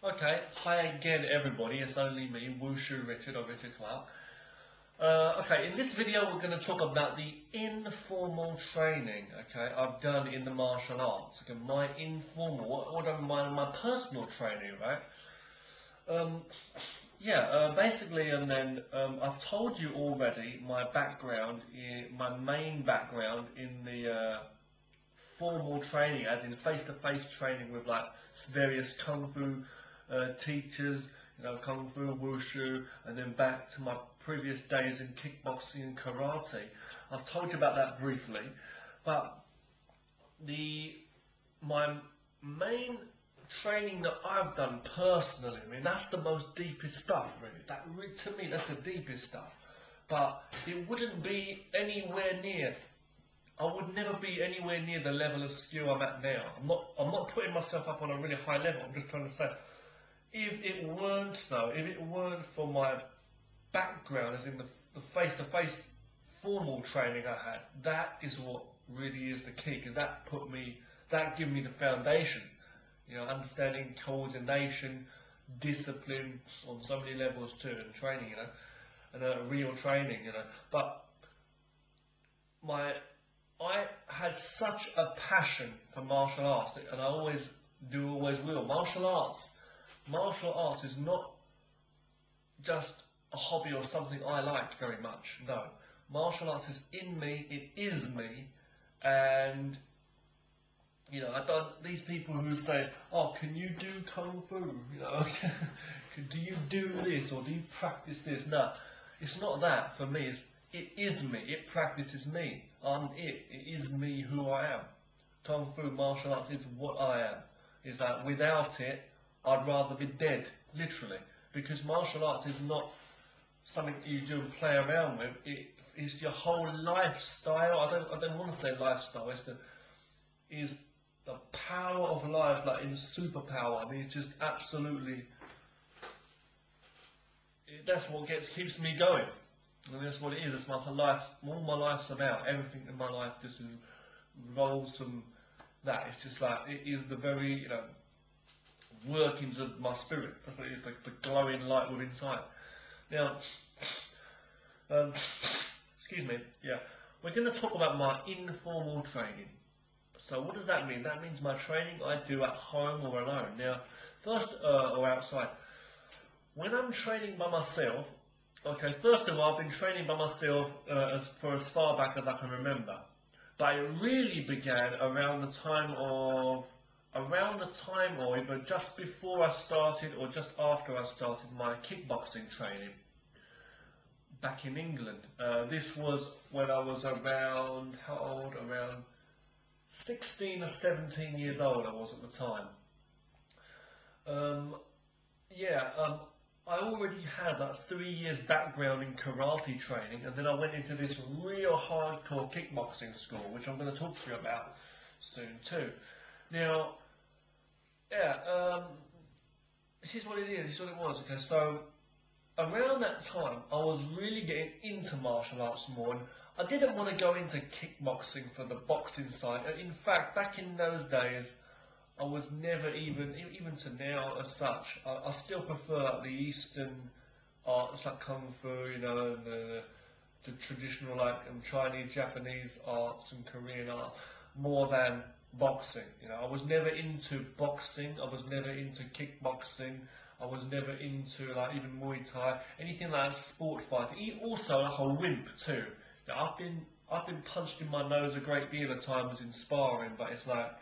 Okay, hi again everybody, it's only me, wushurichard or Richard Clark. Okay, in this video we're going to talk about the informal training, okay, I've done in the martial arts. Okay, my informal, my personal training, right? Basically, and then I've told you already my background, my main background in the formal training, as in face-to-face training with like various kung fu teachers, kung fu, wushu, and then back to my previous days in kickboxing and karate. I've told you about that briefly, but my main training that I've done personally, I mean, that's the most deepest stuff, really. To me, that's the deepest stuff. But it wouldn't be anywhere near. I would never be anywhere near the level of skill I'm at now. I'm not putting myself up on a really high level. I'm just trying to say, if it weren't for my background, as in the face-to-face formal training I had, that is what really is the key, because that gave me the foundation. Understanding coordination, discipline on so many levels too, and training, and real training, But I had such a passion for martial arts, and I always do, always will. Martial arts is not just a hobby or something I like very much. No, martial arts is in me. It is me, and I don't. These people who say, "Oh, can you do kung fu?" Do you do this or do you practice this? No, it's not that for me. It is me. It practices me. I'm it. It is me who I am. Kung fu martial arts is what I am. Is that without it, I'd rather be dead, literally. Because martial arts is not something you do and play around with. It's your whole lifestyle. I don't want to say lifestyle. It's the power of life, like in superpower. I mean, it's just absolutely. That's what keeps me going. And that's what it is. It's my life. All my life's about. Everything in my life just revolves from that. It's just like it is the very workings of my spirit. It's like the glowing light within inside. Now, excuse me. Yeah, we're going to talk about my informal training. So what does that mean? That means my training I do at home or alone. Now, first or outside. When I'm training by myself. Okay, first of all, I've been training by myself for as far back as I can remember. But it really began around the time or either just before I started or just after I started my kickboxing training back in England. This was when I was around, how old? Around 16 or 17 years old I was at the time. I already had that 3 years background in karate training, and then I went into this real hardcore kickboxing school, which I'm going to talk to you about soon too. Now, this is what it is, this is what it was. Okay, so around that time, I was really getting into martial arts more, and I didn't want to go into kickboxing for the boxing side. In fact, back in those days, I was never even to now as such. I still prefer the Eastern arts like kung fu, and the traditional Chinese, Japanese arts and Korean art more than boxing. I was never into boxing. I was never into kickboxing. I was never into even Muay Thai, anything like sport fighting. Also like a wimp too. I've been punched in my nose a great deal of times in sparring, but it's like,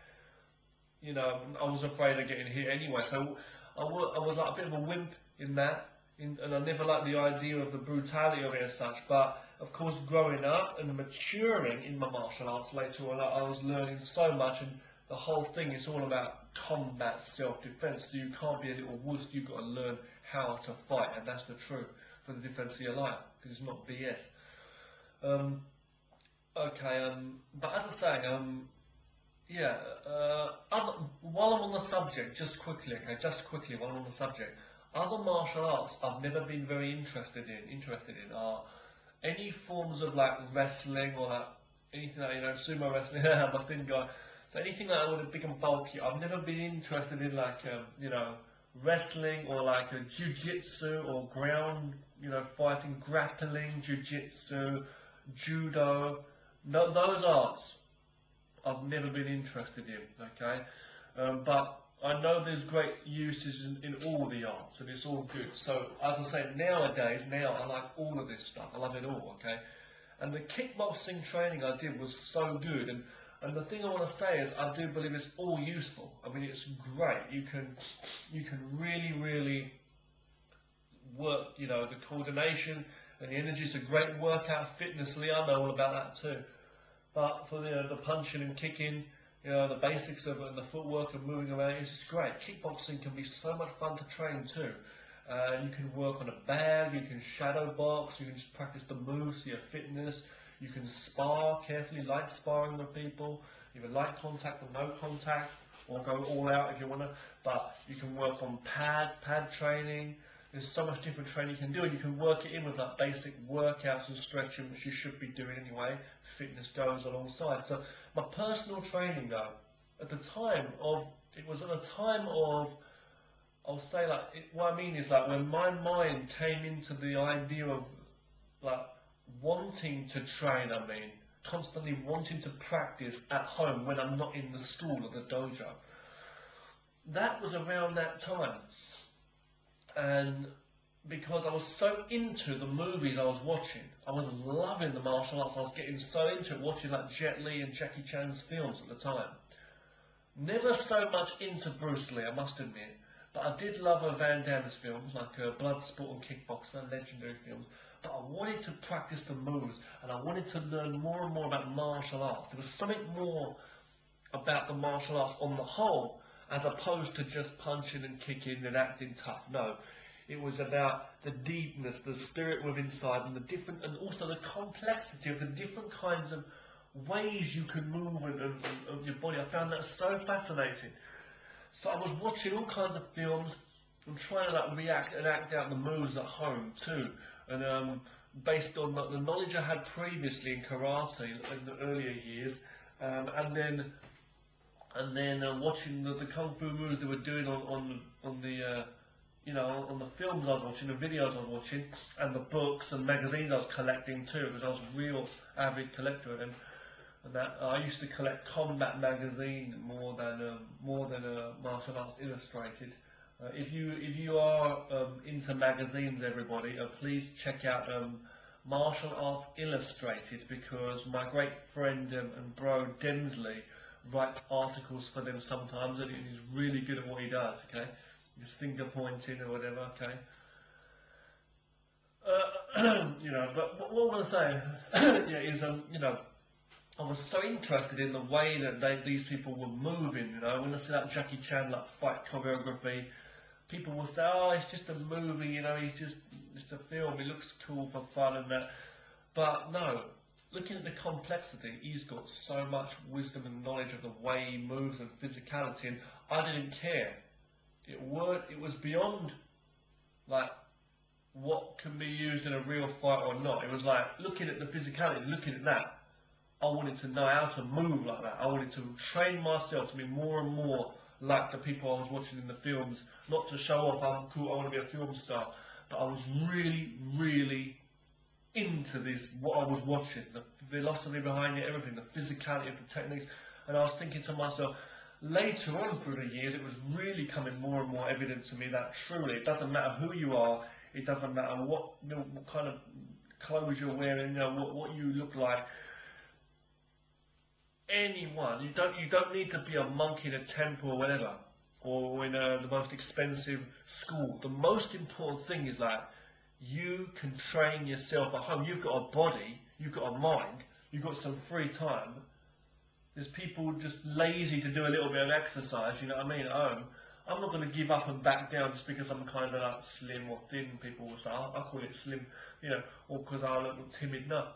I was afraid of getting hit anyway, so I was like a bit of a wimp in that, and I never liked the idea of the brutality of it as such. But of course, growing up and maturing in my martial arts later on, I was learning so much, and the whole thing is all about combat, self-defense. So you can't be a little wuss. You've got to learn how to fight, and that's the truth for the defense of your life, because it's not BS. But as I say, while I'm on the subject, just quickly, while I'm on the subject, other martial arts I've never been very interested in are any forms of wrestling or anything sumo wrestling. I'm a thin guy, so anything with a big and bulky. I've never been interested in wrestling or like a jiu-jitsu or ground, fighting, grappling, jiu-jitsu, judo, no, those arts I've never been interested in, okay? But I know there's great uses in all the arts, and it's all good. So, as I say, nowadays, I like all of this stuff. I love it all, okay? And the kickboxing training I did was so good, and the thing I want to say is I do believe it's all useful. I mean, it's great. You can really, really work, the coordination and the energy. It's a great workout, fitnessly. I know all about that too. But for the punching and kicking, the basics of it and the footwork and moving around, it's just great. Kickboxing can be so much fun to train too. You can work on a bag, you can shadow box, you can just practice the moves, your fitness. You can spar carefully, light sparring with people, either light contact or no contact, or go all out if you want to. But you can work on pad training. There's so much different training you can do, and you can work it in with that basic workouts and stretching, which you should be doing anyway. Fitness goes alongside. So my personal training, though, at the time of, I'll say, like, what I mean is, like, when my mind came into the idea of, like, wanting to train, constantly wanting to practice at home when I'm not in the school or the dojo. That was around that time. And because I was so into the movies I was watching, I was loving the martial arts, I was getting so into it, watching like Jet Li and Jackie Chan's films at the time. Never so much into Bruce Lee, I must admit, but I did love Van Damme's films, like Bloodsport and Kickboxer, legendary films. But I wanted to practice the moves, and I wanted to learn more and more about martial arts. There was something more about the martial arts on the whole, as opposed to just punching and kicking and acting tough. No, it was about the deepness, the spirit within inside, and the different, and also the complexity of the different kinds of ways you can move and your body. I found that so fascinating. So I was watching all kinds of films and trying to like react and act out the moves at home too. And based on the knowledge I had previously in karate in the earlier years, and then watching the kung fu moves they were doing on the films I was watching, the videos I was watching, and the books and magazines I was collecting too, because I was a real avid collector of them. And that I used to collect Combat magazine more than Martial Arts Illustrated. If you are into magazines, everybody, please check out Martial Arts Illustrated, because my great friend and bro Densley writes articles for them sometimes, and he's really good at what he does. Okay, his finger pointing or whatever. Okay, But what I want to say, is I was so interested in the way that these people were moving. When I see that Jackie Chan like fight choreography, people will say, "Oh, it's just a movie. He's just a film. It looks cool for fun and that." But no, looking at the complexity, he's got so much wisdom and knowledge of the way he moves and physicality, and I didn't care. It was beyond like what can be used in a real fight or not. It was like looking at the physicality, looking at that. I wanted to know how to move like that. I wanted to train myself to be more and more like the people I was watching in the films. Not to show off, I'm cool, I want to be a film star. But I was really, really into this, what I was watching. The philosophy behind it, everything, the physicality of the techniques. And I was thinking to myself, later on through the years, it was really coming more and more evident to me that truly, it doesn't matter who you are, it doesn't matter what kind of clothes you're wearing, what you look like. Anyone, you don't need to be a monk in a temple or whatever, or in the most expensive school. The most important thing is that you can train yourself at home. You've got a body, you've got a mind, you've got some free time. There's people just lazy to do a little bit of exercise, you know what I mean, at home. I'm not going to give up and back down just because I'm kind of like slim or thin, people will say. I call it slim, or because I look timid. No.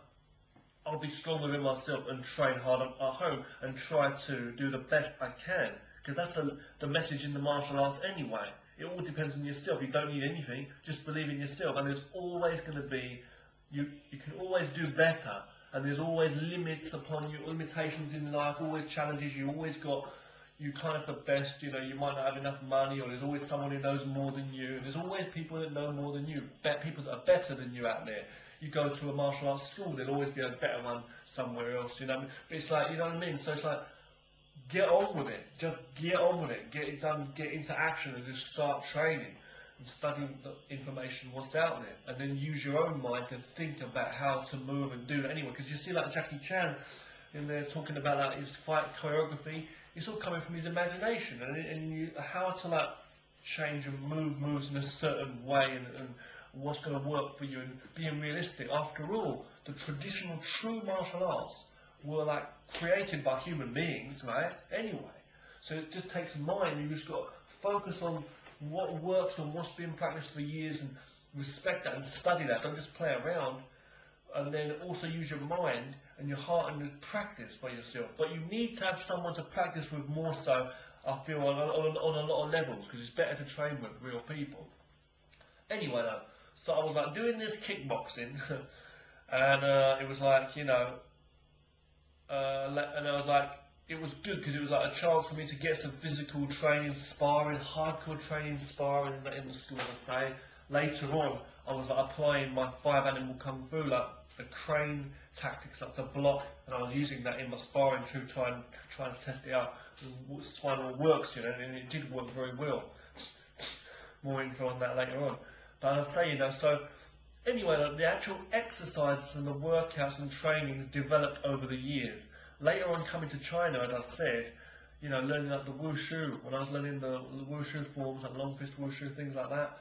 I'll be strong within myself and train hard at home and try to do the best I can, because that's the message in the martial arts anyway. It all depends on yourself. You don't need anything, just believe in yourself, and there's always going to be, you can always do better, and there's always limits upon you, limitations in life, always challenges. You always got you kind of the best, you know, you might not have enough money, or there's always someone who knows more than you, and there's always people that know more than you, people that are better than you out there. You go to a martial arts school, there'll always be a better one somewhere else, you know. But it's like, you know what I mean? So it's like, get on with it. Just get on with it. Get it done. Get into action and just start training and studying the information what's out there, and then use your own mind to think about how to move and do it anyway. Because you see, like Jackie Chan in there talking about like his fight choreography. It's all coming from his imagination, and how to like change and move moves in a certain way, and what's going to work for you, and being realistic. After all, the traditional true martial arts were like created by human beings, right? Anyway, so it just takes mind. You just got to focus on what works and what's been practiced for years, and respect that and study that. Don't just play around. And then also use your mind and your heart and practice by yourself. But you need to have someone to practice with more so, I feel, on a lot of levels, because it's better to train with real people. Anyway, though, so I was like doing this kickboxing, and it was like, you know, and I was like, it was good because it was like a chance for me to get some physical training, sparring, hardcore training, sparring in the school, as I say. Later on, I was like applying my 5 animal kung fu, like the crane tactics, like to block, and I was using that in my sparring to try and test it out, and find what works, you know, and it did work very well. More info on that later on. But I'll say, you know, so anyway, the actual exercises and the workouts and training developed over the years. Later on, coming to China, as I've said, you know, learning like the wushu, when I was learning the wushu forms, like long fist wushu, things like that,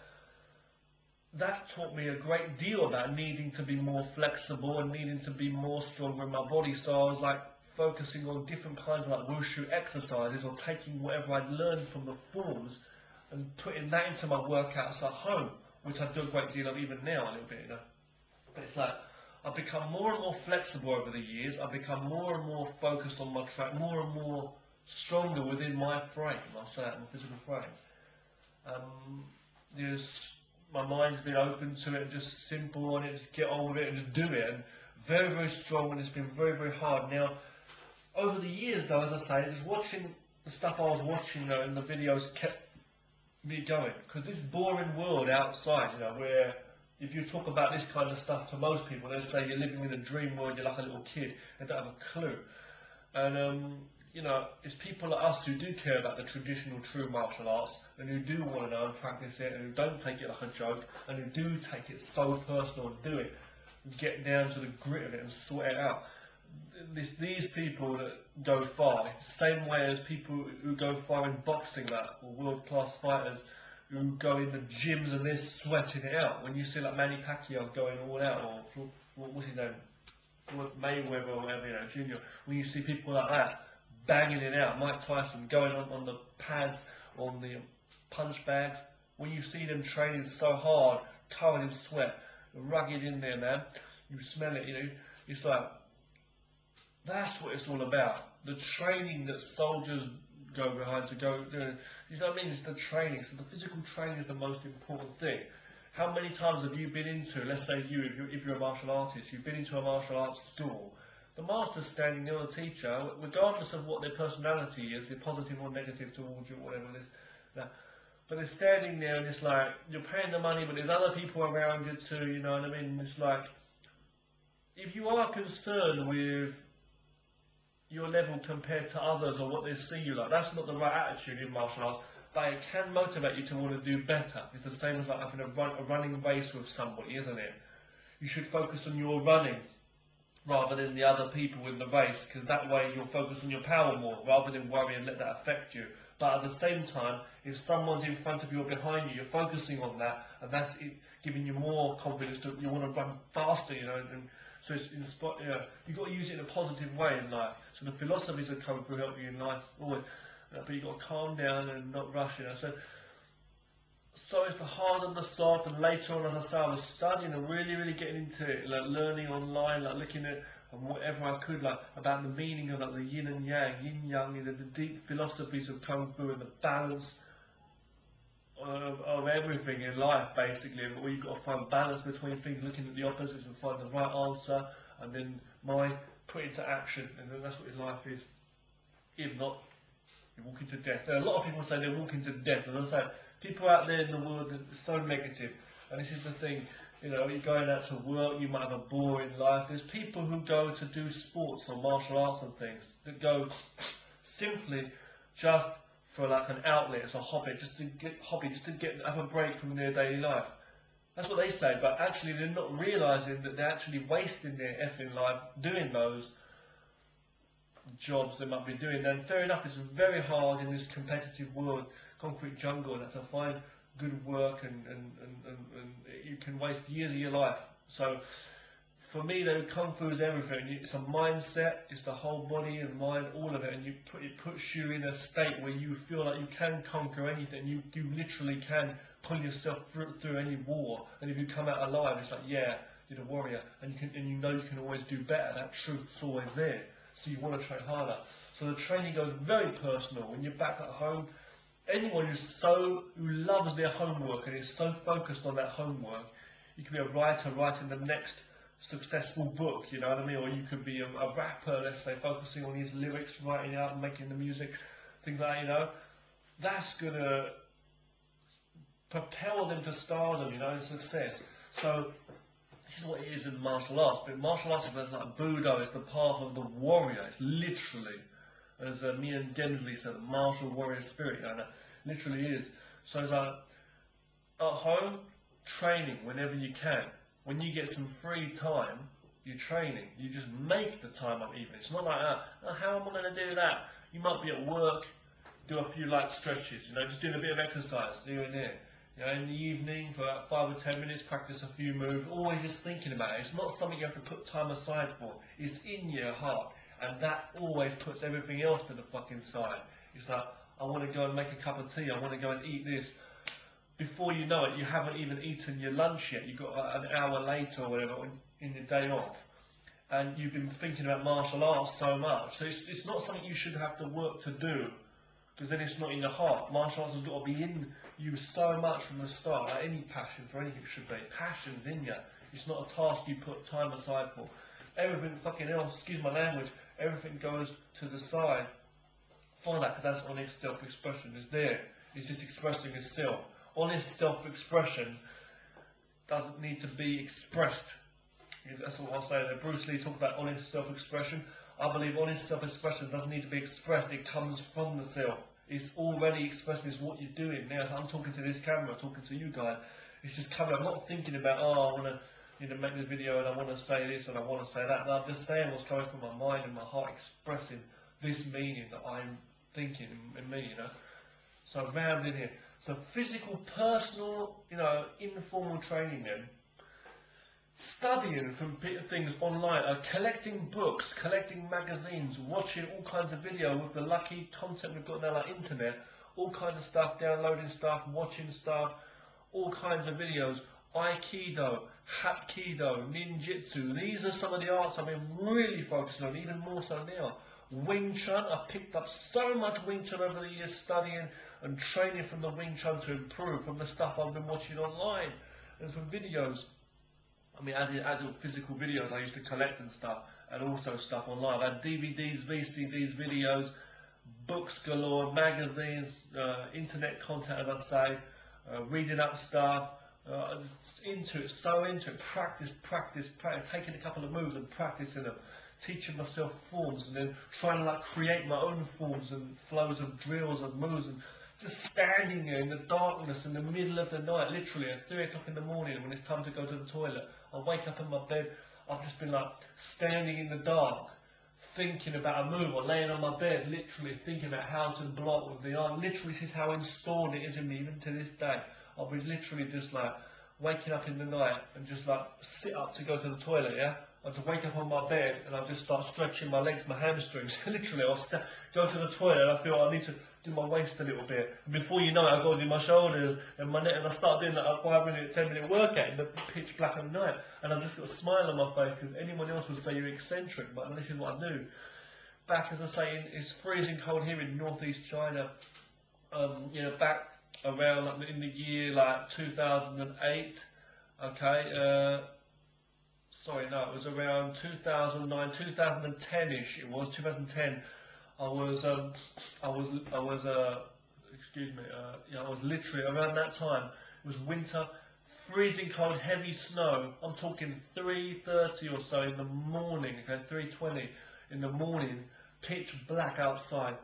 that taught me a great deal about needing to be more flexible and needing to be more stronger in my body. So I was like focusing on different kinds of like wushu exercises, or taking whatever I'd learned from the forms and putting that into my workouts at home, which I do a great deal of even now, a little bit, you know. But it's like, I've become more and more flexible over the years. I've become more and more focused on my track, more and more stronger within my frame. I'll say that, my physical frame. My mind's been open to it, just simple on it, just get on with it and just do it. And very, very strong, and it's been very, very hard. Now, over the years, though, as I say, just watching the stuff I was watching, and the videos kept me going. Because this boring world outside, you know, where if you talk about this kind of stuff to most people, they say you're living in a dream world, you're like a little kid, they don't have a clue. And, you know, it's people like us who do care about the traditional true martial arts, and who do want to know and practice it, and who don't take it like a joke, and who do take it so personal and do it, and get down to the grit of it and sort it out. These people that go far, it's the same way as people who go far in boxing, like, or world-class fighters who go in the gyms and they're sweating it out. When you see like Manny Pacquiao going all out, or what's his name, Mayweather or whatever, you know, Junior, when you see people like that banging it out, Mike Tyson going on the pads, on the punch bags, when you see them training so hard, covered in sweat, rugged in there, man, you smell it, you know, it's like, that's what it's all about. The training that soldiers go behind to go, you know what I mean? It's the training. So the physical training is the most important thing. How many times have you been into, let's say if you're a martial artist, you've been into a martial arts school, the master's standing there, the teacher, regardless of what their personality is, they're positive or negative towards you, whatever it is, but they're standing there and it's like, you're paying the money, but there's other people around you too, you know what I mean? It's like, if you are concerned with your level compared to others, or what they see you like, that's not the right attitude in martial arts, but it can motivate you to want to do better. It's the same as like having a running race with somebody, isn't it? You should focus on your running rather than the other people in the race, because that way you'll focus on your power more rather than worry and let that affect you. But at the same time, if someone's in front of you or behind you, you're focusing on that, and that's giving you more confidence that you want to run faster, you know. And so it's you've got to use it in a positive way in life. So the philosophies that come through help you in life always, but you've got to calm down and not rush, you know. So it's the hard and the soft, and later on, as I say, I was studying and really, really getting into it, like learning online, like looking at whatever I could, like about the meaning of like the yin and yang, yin yang, you know, the deep philosophies of kung fu and the balance of everything in life, basically. Where you've got to find balance between things, looking at the opposites and find the right answer, and then put into action, and then that's what your life is. If not, You're walking to death. There are a lot of people say they're walking to death, and I say people out there in the world are so negative. And this is the thing, you know, you're going out to work, you might have a boring life. There's people who go to do sports or martial arts and things that go simply just for like an outlet, as a hobby, just to have a break from their daily life. That's what they say, but actually they're not realising that they're actually wasting their effing life doing those jobs they might be doing. And fair enough, it's very hard in this competitive world, concrete jungle, and to find good work, and you can waste years of your life. So for me, though, Kung Fu is everything. It's a mindset, it's the whole body and mind, all of it, and it puts you in a state where you feel like you can conquer anything. You literally can pull yourself through any war, and if you come out alive, it's like, yeah, you're the warrior, and you know you can always do better. That truth's always there, so you want to train harder. So the training goes very personal. When you're back at home, anyone who loves their homework and is so focused on that homework, you can be a writer writing the next successful book, you know what I mean? Or you could be a rapper, let's say, focusing on his lyrics, writing out and making the music, things like that, you know. That's going to propel them to stardom, you know, and success. So this is what it is in martial arts. But martial arts is like Budo, it's the path of the warrior. It's literally, as me and Densley said, the martial warrior spirit, you know, and it literally is. So it's like, at home, training whenever you can. When you get some free time, you're training. You just make the time up even. It's not like, how am I going to do that? You might be at work, do a few light stretches, you know, just doing a bit of exercise here and there. You know, in the evening for about 5 or 10 minutes, practice a few moves, always just thinking about it. It's not something you have to put time aside for. It's in your heart, and that always puts everything else to the fucking side. It's like, I want to go and make a cup of tea, I want to go and eat this. Before you know it, you haven't even eaten your lunch yet. You've got an hour later or whatever in your day off, and you've been thinking about martial arts so much. So it's not something you should have to work to do, because then it's not in your heart. Martial arts has got to be in you so much from the start. Like any passion for anything should be. Passion's in you. It's not a task you put time aside for. Everything fucking else, excuse my language, everything goes to the side for that, because that's honest self-expression. It's there. It's just expressing itself. Honest self-expression doesn't need to be expressed. That's what I'll say. Bruce Lee talked about honest self-expression. I believe honest self-expression doesn't need to be expressed. It comes from the self. It's already expressed. It's what you're doing now. So I'm talking to this camera, talking to you guys. It's just coming. I'm not thinking about, I want to, you know, make this video and I want to say this and I want to say that. No, I'm just saying what's coming from my mind and my heart, expressing this meaning that I'm thinking in me, you know. So I'm rammed in here. So physical, personal, you know, informal training then. Studying from things online, collecting books, collecting magazines, watching all kinds of video with the lucky content we've got now, like internet, all kinds of stuff, downloading stuff, watching stuff, all kinds of videos. Aikido, Hapkido, Ninjutsu, these are some of the arts I've been really focusing on, even more so now. Wing Chun, I've picked up so much Wing Chun over the years, studying and training from the Wing Chun to improve from the stuff I've been watching online and from videos. I mean, as in physical videos I used to collect and stuff, and also stuff online. I had DVDs, VCDs, videos, books galore, magazines, internet content, as I say, reading up stuff, into it, so into it, practice, taking a couple of moves and practicing them, teaching myself forms, and then trying to like create my own forms and flows of drills and moves, and just standing there in the darkness in the middle of the night, literally at 3 o'clock in the morning when it's time to go to the toilet. I wake up in my bed, I've just been like standing in the dark, thinking about a move, or laying on my bed, literally thinking about how to block with the arm. Literally, this is how installed it is in me, even to this day. I'll be literally just like waking up in the night and just like sit up to go to the toilet, yeah? I'll just wake up on my bed and I'll just start stretching my legs, my hamstrings. Literally, I'll go to the toilet and I feel I need to do my waist a little bit. And before you know it, I've got to do my shoulders and my neck, and I start doing like a 5-minute, 10-minute workout in the pitch black of the night. And I've just got a smile on my face, because anyone else would say you're eccentric, but this is what I do. Back, as I say, it's freezing cold here in northeast China. You know, back around like, in the year like 2008, okay, sorry, no, it was around 2009, 2010-ish, it was 2010. I was excuse me, I was literally around that time. It was winter, freezing cold, heavy snow. I'm talking 3:30 or so in the morning. Okay, 3:20 in the morning, pitch black outside,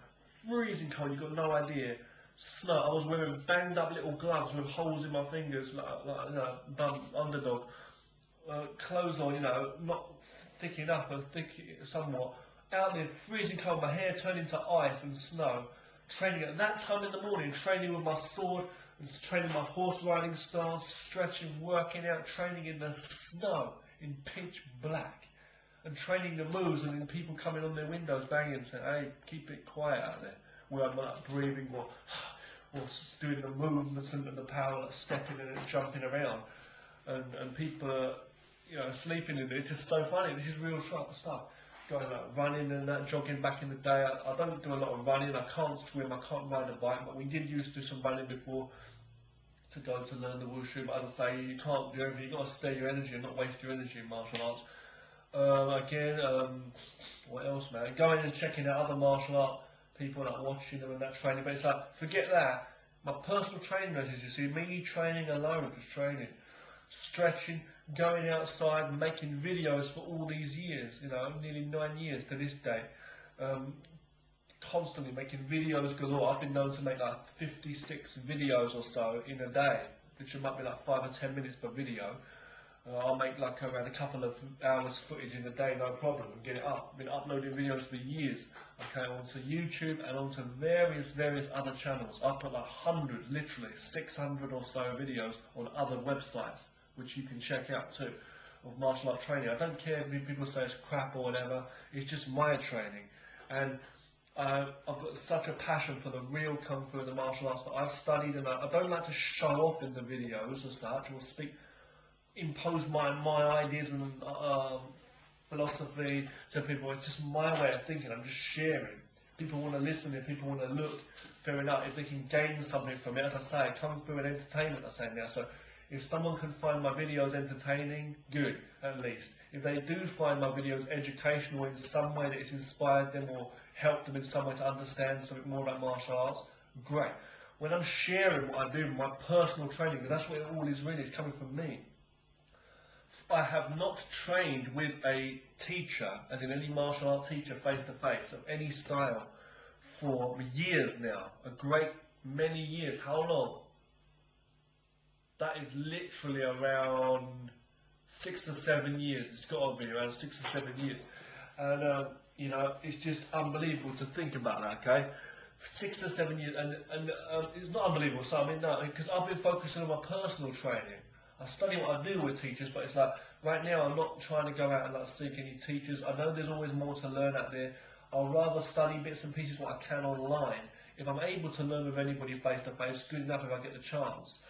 freezing cold. You got no idea. Snow. I was wearing banged up little gloves with holes in my fingers, like you know, dumb underdog. Clothes on, you know, not thick enough, but thick somewhat. Out there, freezing cold, my hair turned into ice and snow. Training at that time in the morning, training with my sword, and training my horse riding style, stretching, working out, training in the snow, in pitch black, and training the moves, and then people coming on their windows banging and saying, hey, keep it quiet out there, where I'm like breathing or doing the movements and the power, like stepping and jumping around, and people are, you know, sleeping in it. It's just so funny. This is real stuff. Going like running and that, jogging back in the day. I don't do a lot of running. I can't swim. I can't ride a bike. But we did used to do some running before to go to learn the wushu. But as I say, you can't do everything. You've got to spare your energy and not waste your energy in martial arts. What else, man? Going and checking out other martial art people, like watching them and that training. But it's like, forget that. My personal training methods, you see, me training alone, just training, stretching, going outside, making videos for all these years, you know, nearly 9 years to this day, constantly making videos galore. I've been known to make like 56 videos or so in a day, which might be like 5 or 10 minutes per video. I'll make like around a couple of hours footage in a day, no problem, and get it up. I've been uploading videos for years, okay, onto YouTube and onto various other channels. I've put like hundreds, literally 600 or so videos on other websites, which you can check out too, of martial art training. I don't care if people say it's crap or whatever, it's just my training. And I've got such a passion for the real Kung Fu and the martial arts that I've studied, and I don't like to show off in the videos as such, or impose my ideas and philosophy to people. It's just my way of thinking. I'm just sharing. People want to listen, if people want to look, fair enough. If they can gain something from it, as I say, Kung Fu and entertainment, I say now. So if someone can find my videos entertaining, good, at least. If they do find my videos educational in some way that it's inspired them or helped them in some way to understand something more about martial arts, great. When I'm sharing what I do, my personal training, because that's what it all is really, it's coming from me. I have not trained with a teacher, as in any martial art teacher face to face, of any style, for years now. A great many years. How long? That is literally around 6 or 7 years. It's got to be around 6 or 7 years. And, you know, it's just unbelievable to think about that, okay? 6 or 7 years, and it's not unbelievable, so I mean, no, because I've been focusing on my personal training. I study what I do with teachers, but it's like, right now I'm not trying to go out and like seek any teachers. I know there's always more to learn out there. I'll rather study bits and pieces what I can online. If I'm able to learn with anybody face to face, good enough if I get the chance.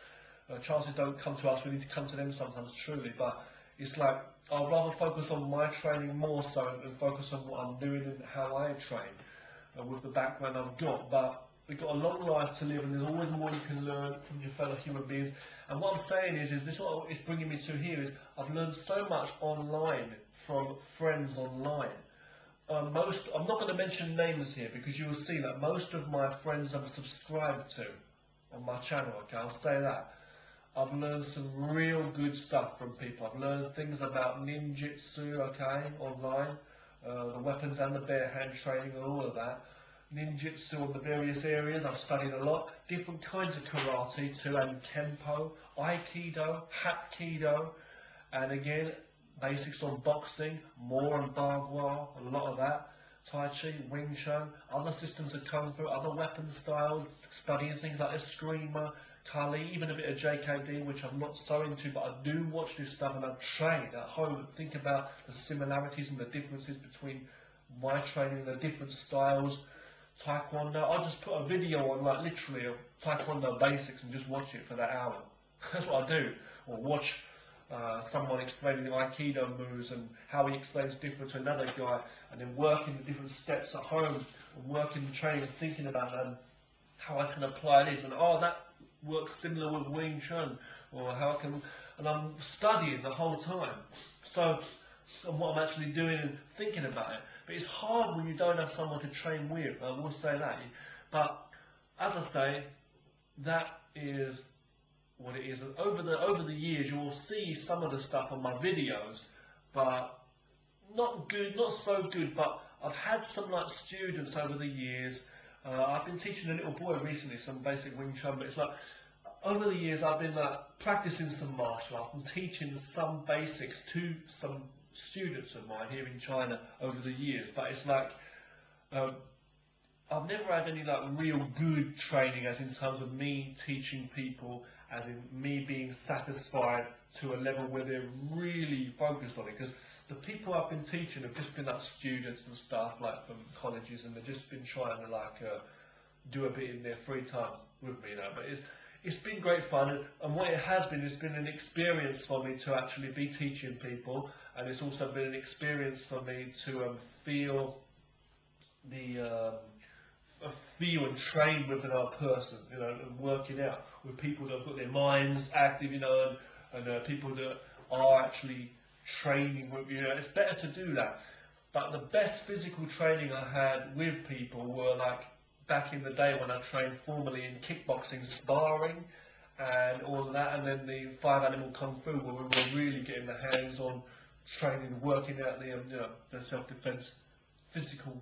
Chances don't come to us, we need to come to them sometimes, truly, but it's like, I'll rather focus on my training more so and focus on what I'm doing and how I train with the background I've got. But we've got a long life to live, and there's always more you can learn from your fellow human beings. And what I'm saying is this what it's bringing me to here is I've learned so much online from friends online. I'm not going to mention names here because you will see that most of my friends I'm subscribed to on my channel, okay, I'll say that. I've learned some real good stuff from people. I've learned things about ninjutsu, okay, online, the weapons and the bare hand training and all of that. Ninjutsu in the various areas, I've studied a lot. Different kinds of karate too, and kempo, aikido, hapkido, and again, basics on boxing, more and bagua, a lot of that. Tai Chi, Wing Chun, other systems of Kung Fu, other weapon styles, studying things like Eskrima, Kali, even a bit of JKD, which I'm not so into, but I do watch this stuff and I train at home and think about the similarities and the differences between my training and the different styles. Taekwondo, I'll just put a video on, like literally, of Taekwondo basics and just watch it for that hour. That's what I do. Or watch someone explaining the Aikido moves and how he explains different to another guy, and then working the different steps at home, and working the training and thinking about how I can apply this, and oh, that works similar with Wing Chun, or how I can, and I'm studying the whole time. So, and what I'm actually doing and thinking about it. But it's hard when you don't have someone to train with, I will say that. But as I say, that is what it is. Over the years, you will see some of the stuff on my videos, but not good, not so good. But I've had some like students over the years. I've been teaching a little boy recently some basic Wing Chun, but it's like over the years I've been like practicing some martial arts and teaching some basics to some students of mine here in China over the years. But it's like I've never had any like real good training, as in terms of me teaching people, as in me being satisfied to a level where they're really focused on it. Because the people I've been teaching have just been like students and stuff, like from colleges, and they've just been trying to like do a bit in their free time with me, you know. But it's been great fun, and what it has been, it's been an experience for me to actually be teaching people, and it's also been an experience for me to feel and train with another person, you know, and working out with people that have got their minds active, you know, and people that are actually training with, you know. It's better to do that. But the best physical training I had with people were like back in the day when I trained formally in kickboxing, sparring, and all of that, and then the 5 Animal Kung Fu, where we were really getting the hands-on training, working out the self-defense, physical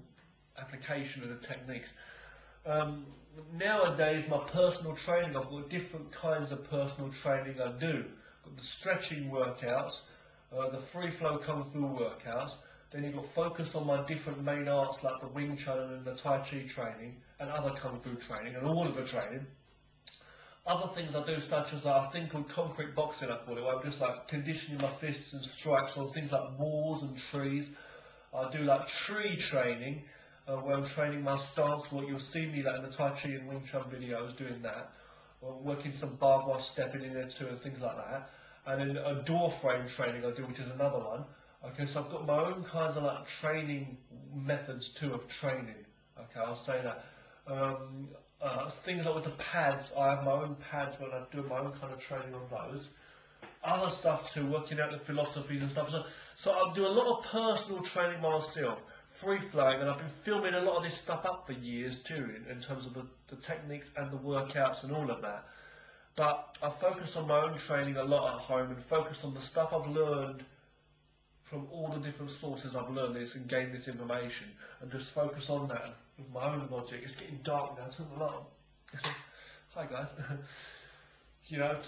application of the techniques. Nowadays, my personal training, I've got different kinds of personal training I do. I've got the stretching workouts, the free flow Kung Fu workouts, then you've got focus on my different main arts like the Wing Chun and the Tai Chi training and other Kung Fu training and all of the training. Other things I do, such as a thing called concrete boxing, I call it, where I'm just like conditioning my fists and strikes on things like walls and trees. I do like tree training, where I'm training my stance. What you'll see me like in the Tai Chi and Wing Chun videos doing that. Or working some barbed wire stepping in there too and things like that. And then a door frame training I do, which is another one. Okay, so I've got my own kinds of like training methods too of training. Okay, I'll say that. Things like with the pads, I have my own pads when I do my own kind of training on those. Other stuff too, working out the philosophies and stuff. So I do a lot of personal training myself, free flowing, and I've been filming a lot of this stuff up for years too, in terms of the techniques and the workouts and all of that. But I focus on my own training a lot at home and focus on the stuff I've learned from all the different sources I've learned this and gained this information, and just focus on that with my own logic. It's getting dark now, turn the light on. Hi guys. You know,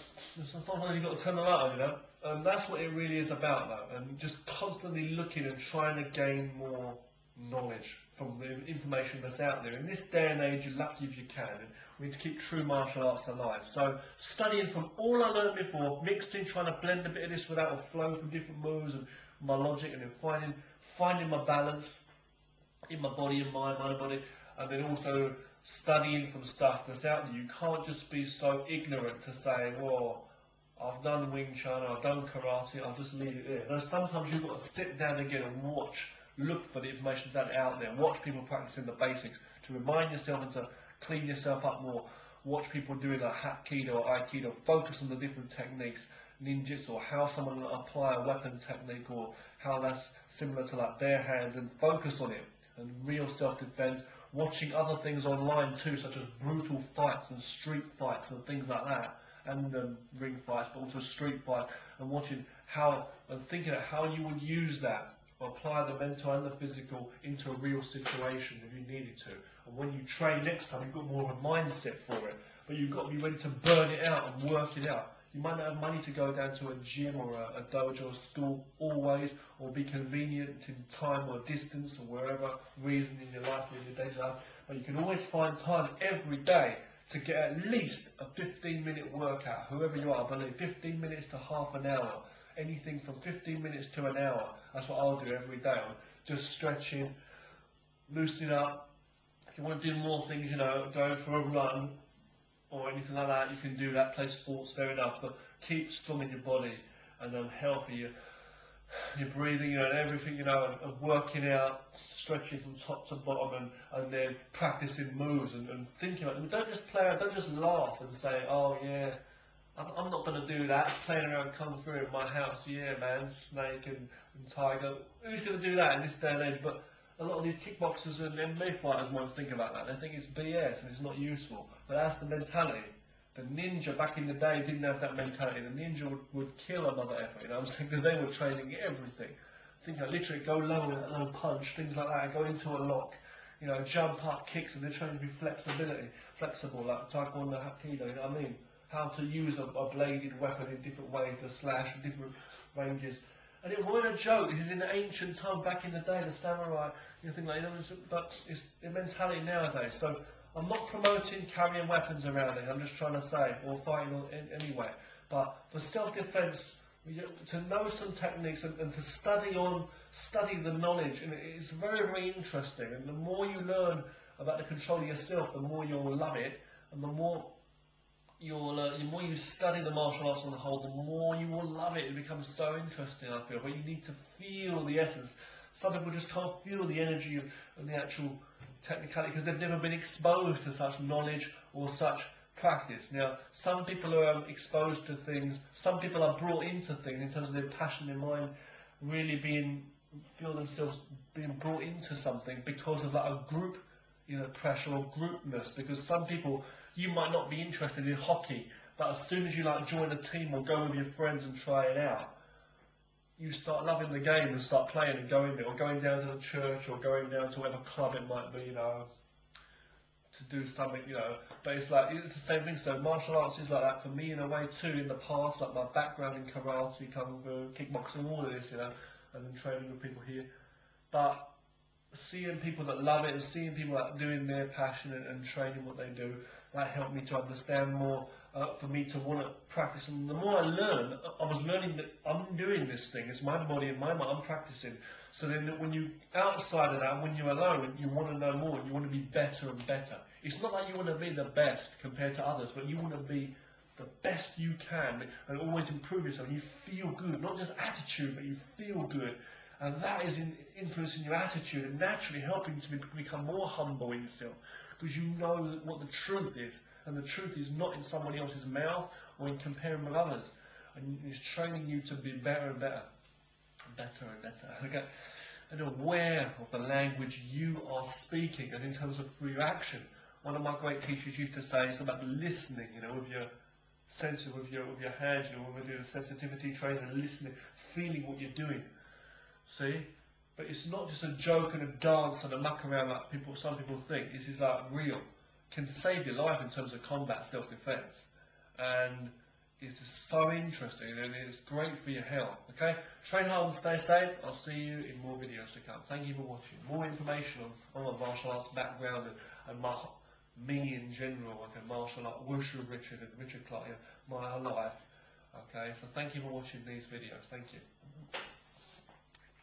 sometimes you've got to turn the light on, you know, and that's what it really is about though, and just constantly looking and trying to gain more knowledge from the information that's out there. In this day and age, you're lucky if you can, and we need to keep true martial arts alive. So studying from all I learned before, mixing, trying to blend a bit of this with that, or flow from different moves and my logic, and then finding my balance in my body and my body, and then also studying from stuff that's out there. You can't just be so ignorant to say, well, I've done Wing Chun, I've done karate, I'll just leave it there. No, sometimes you've got to sit down again and watch, look for the information that's out there, watch people practicing the basics to remind yourself and to clean yourself up more. Watch people doing like Hapkido or Aikido, focus on the different techniques, ninjutsu, or how someone will apply a weapon technique, or how that's similar to like bare hands, and focus on it, and real self-defense. Watching other things online too, such as brutal fights and street fights and things like that, and ring fights, but also street fights, and watching how, and thinking of how you would use that, or apply the mental and the physical into a real situation if you needed to. And when you train next time, you've got more of a mindset for it, but you've got to be ready to burn it out and work it out. You might not have money to go down to a gym or a dojo or a school always, or be convenient in time or distance or wherever reason in your life, in your daily life, but you can always find time every day to get at least a 15-minute workout, whoever you are, I believe, 15 minutes to half an hour, anything from 15 minutes to an hour. That's what I'll do every day. I'm just stretching, loosening up. If you want to do more things, you know, going for a run, or anything like that, you can do that, play sports, fair enough, but keep strong in your body and healthy. You're breathing, you know, and everything, you know, and working out, stretching from top to bottom, and then practicing moves and thinking about them. Don't just play, don't just laugh and say, oh yeah, I'm not going to do that, playing around Kung Fu in my house, yeah man, snake and tiger. Who's going to do that in this day and age? But a lot of these kickboxers and MMA fighters won't think about that. They think it's BS and it's not useful. But that's the mentality. The ninja back in the day didn't have that mentality. The ninja would kill another effort, you know what I'm saying? Because they were training everything. Think like literally go low with that low punch, things like that, go into a lock, you know, jump up, kicks, and they're trying to be flexible, like taekwondo, hapkido, you know what I mean? How to use a bladed weapon in different ways, to slash in different ranges. And it wasn't a joke. This is in the ancient time, back in the day, the samurai, you think like, you know, but it's the mentality nowadays. So I'm not promoting carrying weapons around it. I'm just trying to say, or fighting anyway. But for self-defense, to know some techniques and to study the knowledge, and it's very, very interesting. And the more you learn about the control of yourself, the more you'll love it, and the more the more you study the martial arts on the whole, the more you will love it. It becomes so interesting, I feel. But you need to feel the essence. Some people just can't feel the energy of the actual technicality because they've never been exposed to such knowledge or such practice. Now, some people are exposed to things. Some people are brought into things in terms of their passion, their mind, really feel themselves being brought into something because of like a group, you know, pressure or groupness. Because some people, you might not be interested in hockey, but as soon as you like join a team or go with your friends and try it out, you start loving the game and start playing and going there, or going down to the church, or going down to whatever club it might be, you know, to do something, you know. But it's like, it's the same thing. So martial arts is like that for me in a way too. In the past, like my background in karate, kung fu, kickboxing, all of this, you know, and then training with people here. But seeing people that love it and seeing people that doing their passion and training what they do, that helped me to understand more, for me to want to practice. And the more I learn, I was learning that I'm doing this thing, it's my body and my mind, I'm practicing. So then when you, outside of that, when you're alone, you want to know more, you want to be better and better. It's not like you want to be the best compared to others, but you want to be the best you can and always improve yourself. You feel good, not just attitude, but you feel good. And that is influencing your attitude and naturally helping to become more humble in yourself. Because you know what the truth is, and the truth is not in somebody else's mouth or in comparing with others. And it's training you to be better and better, okay? And aware of the language you are speaking, and in terms of through your action. One of my great teachers used to say it's about listening, you know, with your senses, with your hands, you know, when we're doing sensitivity training, listening, feeling what you're doing. See? But it's not just a joke and a dance and a muck around like some people think. This is like real. Can save your life in terms of combat self-defense. And it's just so interesting and it's great for your health. Okay? Train hard and stay safe. I'll see you in more videos to come. Thank you for watching. More information on my martial arts background and me in general, like a martial art, wushurichard and Richard Clark, my life. Okay? So thank you for watching these videos. Thank you.